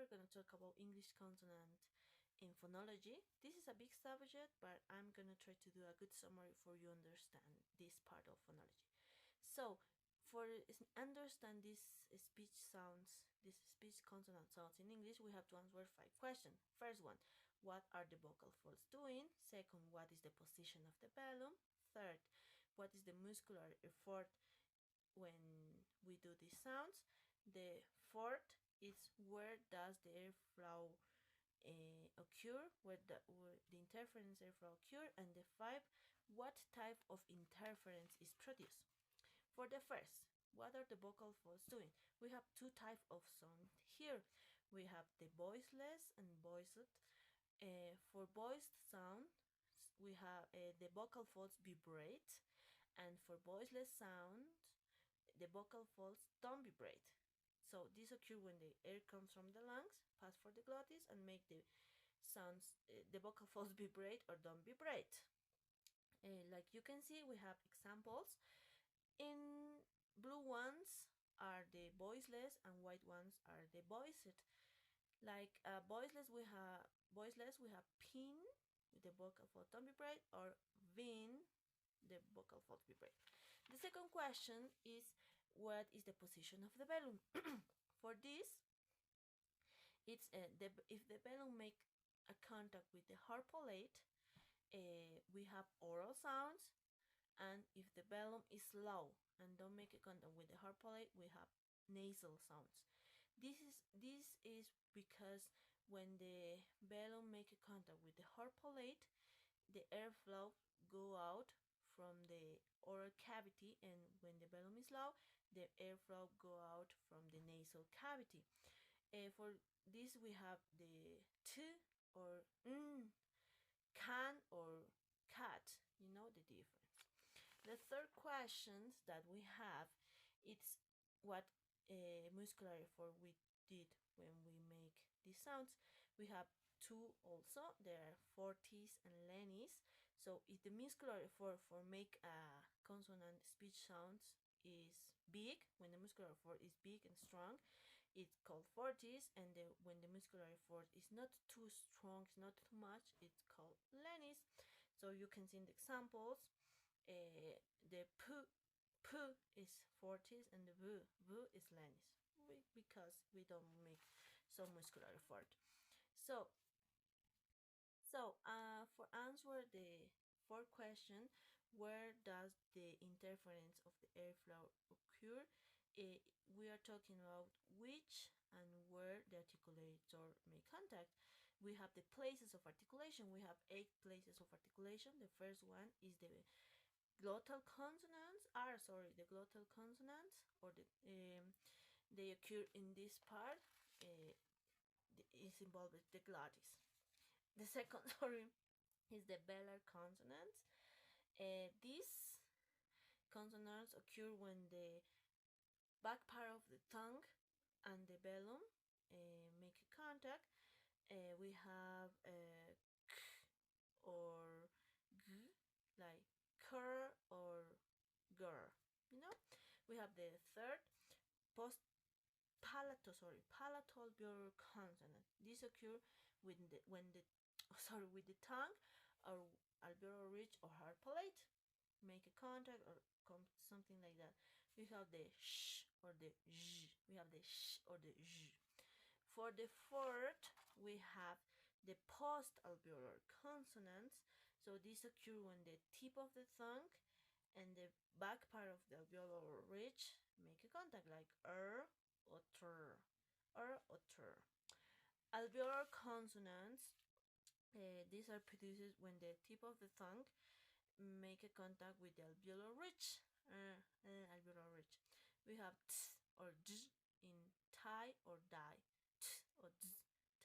going to talk about English consonant in phonology. This is a big subject, but I'm going to try to do a good summary for you understand this part of phonology. So, for understand these speech sounds, these speech consonant sounds in English, we have to answer 5 questions. First one, what are the vocal folds doing? Second, what is the position of the velum? Third, what is the muscular effort when we do these sounds? The fourth is where does the airflow occur, where the interference airflow occur, and the 5, what type of interference is produced. For the first, what are the vocal folds doing? We have 2 types of sound here. We have the voiceless and voiced. For voiced sound, we have the vocal folds vibrate, and for voiceless sound, the vocal folds don't vibrate. So this occurs when the air comes from the lungs, pass for the glottis, and make the sounds, the vocal folds vibrate or don't vibrate. Like you can see, we have examples. In blue ones are the voiceless and white ones are the voiced. Like voiceless, we have pin with the vocal fold don't vibrate, or vin, the vocal fold vibrate. The second question is, what is the position of the velum? For this, it's if the velum make a contact with the harpolate, we have oral sounds, and if the velum is low and don't make a contact with the harpolate, we have nasal sounds. This is because when the velum make a contact with the harpolate, the airflow go out from the oral cavity, and when the velum is low, the airflow go out from the nasal cavity. For this, we have the t or can or cat. You know the difference. The third question that we have, it's what muscular effort we did when we make these sounds. We have 2 also. There are fortis and lenis. So if the muscular effort for make a consonant speech sounds is big, when the muscular effort is big and strong, it's called fortis, and when the muscular effort is not too strong, it's not too much, it's called lenis. So you can see in the examples, the p is fortis and the v is lenis, because we don't make so muscular effort. So for answer the fourth question, where does the interference of the airflow occur? We are talking about which and where the articulator make contact. We have the places of articulation. We have 8 places of articulation. The first one is the glottal consonants. The glottal consonants, or they occur in this part. Is involved with the glottis. The second, is the velar consonants. These consonants occur when the back part of the tongue and the velum make a contact. We have k or g, like cur or gur. We have the third, palatal alveolar consonant. This occurs with the tongue or alveolar ridge or harpolate make a contact or something like that. We have the sh or the j. We have the sh or the j. For the fourth, we have the post-alveolar consonants. So these occur when the tip of the tongue and the back part of the alveolar ridge make a contact, like or ter. Alveolar consonants, these are produced when the tip of the tongue make a contact with the alveolar ridge. We have t or d in tie or die. T or d,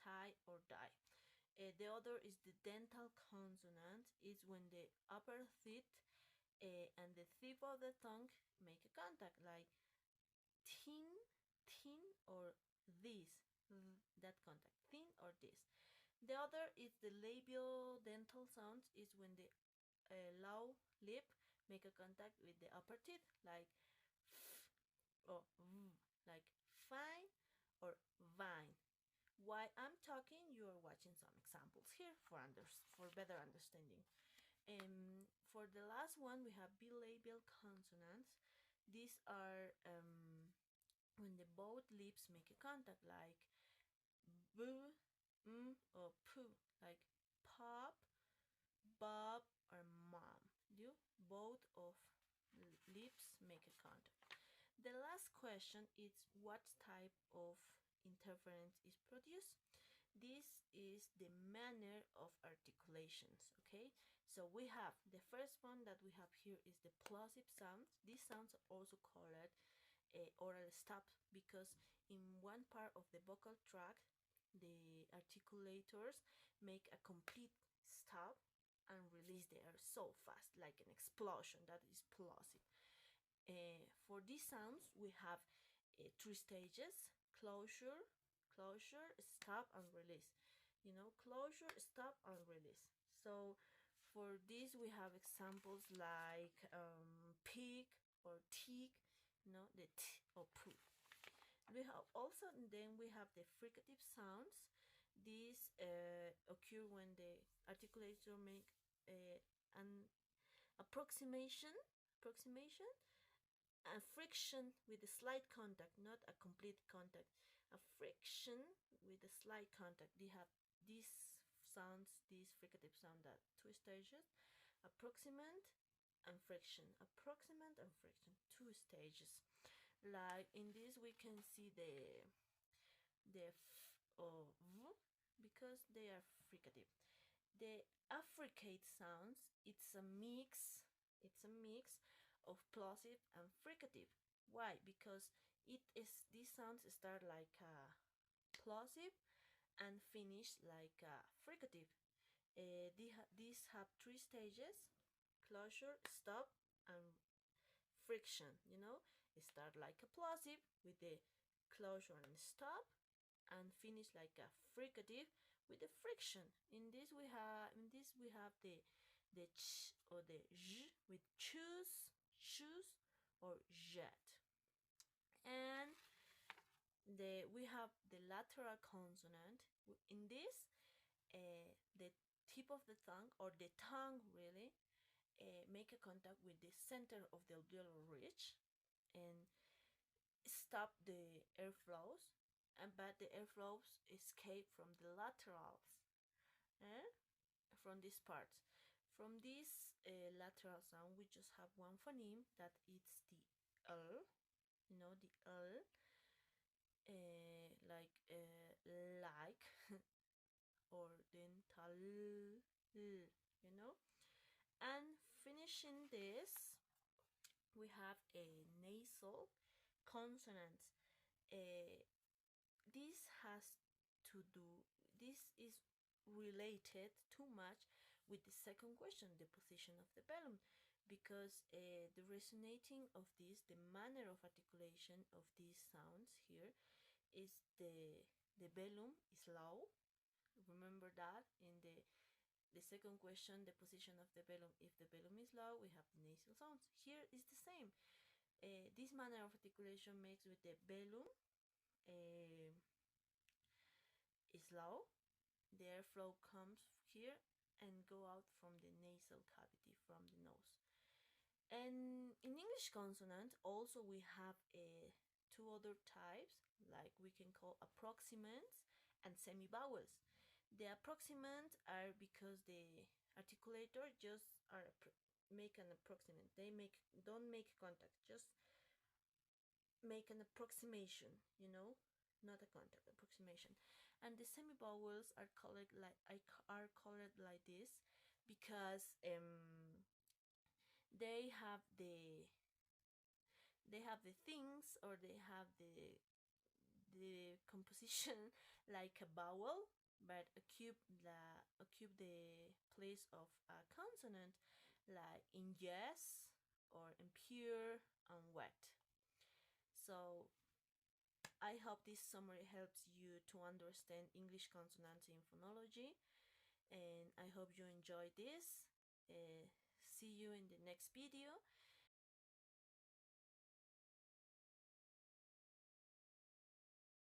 tie or die. The other is the dental consonant. It's when the upper teeth and the tip of the tongue make a contact, like thin or this, that contact, thin or this. The other is the labial dental sounds. Is when the low lip make a contact with the upper teeth, like f or v, like fine or vine. While I'm talking, you are watching some examples here for better understanding. For the last one, we have bilabial consonants. These are when the both lips make a contact, like b, or p, like pop, bob, or mom. You both of lips make a contact. The last question is what type of interference is produced. This is the manner of articulations. Okay, so we have the first one that we have here is the plosive sounds. These sounds are also called oral stop because in one part of the vocal tract the articulators make a complete stop and release the air so fast, like an explosion. That is plosive. For these sounds we have three stages: closure, stop, and release. Closure, stop, and release. So for this we have examples like pig or tick, the t or p. We have also, then we have the fricative sounds. These occur when the articulator make an approximation, a friction with a slight contact, not a complete contact. A friction with a slight contact. They have these sounds, these fricative sound at two stages: approximant and friction. Approximant and friction, two stages. Like in this, we can see the f or v because they are fricative. The affricate sounds, it's a mix. Of plosive and fricative. Why? Because these sounds start like a plosive and finish like a fricative. These have three stages: closure, stop, and friction. Start like a plosive with the closure and stop, and finish like a fricative with the friction. In this we have the ch or the j with choose or jet. And we have the lateral consonant. In this, the tip of the tongue, or the tongue really, make a contact with the center of the alveolar ridge and stop the airflows, but the airflows escape from the laterals, eh? From these parts. From this lateral sound, we just have one phoneme that it's the L, the L, like, or then tal, And finishing this, we have a nasal consonant. This has to do. This is related too much with the second question, the position of the velum, because the resonating of this, the manner of articulation of these sounds here, is the velum is low. Remember that in the second question, the position of the velum. If the velum is low, we have the nasal sounds. Here is the same. This manner of articulation makes with the velum is low. The airflow comes here and go out from the nasal cavity, from the nose. And in English consonant, also we have two other types, like we can call approximants and semivowels. The approximants are because the articulator just make an approximant. They don't make contact, just make an approximation, not a contact, approximation. And the semivowels are colored like this because they have the things, or they have the composition like a vowel, but occupe the place of a consonant, like in yes, or in pure, and wet. So I hope this summary helps you to understand English consonants in phonology, and I hope you enjoy this. See you in the next video.